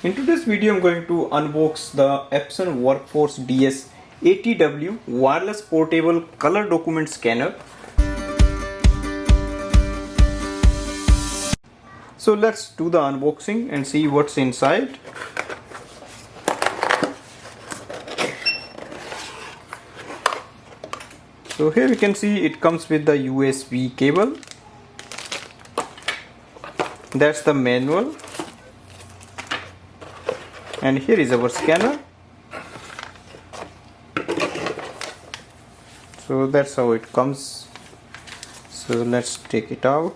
In today's video, I'm going to unbox the Epson WokForce DS80W wireless portable color document scanner. So let's do the unboxing and see what's inside. So here you can see it comes with the USB cable. That's the manual. And here is our scanner. So that's how it comes. So let's take it out.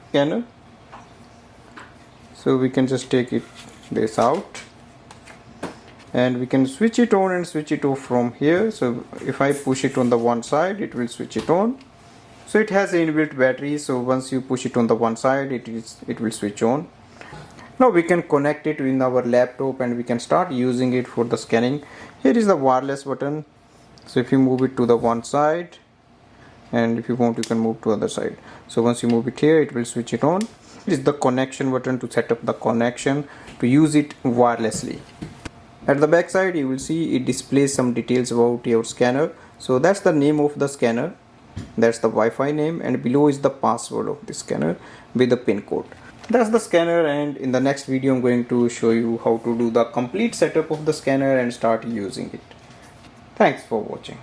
Scanner. So we can just take this out, and we can switch it on and switch it off from here. So if I push it on the one side, it will switch it on. So it has an inbuilt battery, so once you push it on the one side, it will switch on. Now we can connect it in our laptop and we can start using it for the scanning. Here is the wireless button. So if you move it to the one side, and if you want, you can move to the other side. So once you move it here, it will switch it on. This is the connection button to set up the connection to use it wirelessly. At the back side, you will see it displays some details about your scanner. So that's the name of the scanner, that's the Wi-Fi name, and below is the password of the scanner with the pin code. That's the scanner, and in the next video I'm going to show you how to do the complete setup of the scanner and start using it. Thanks for watching.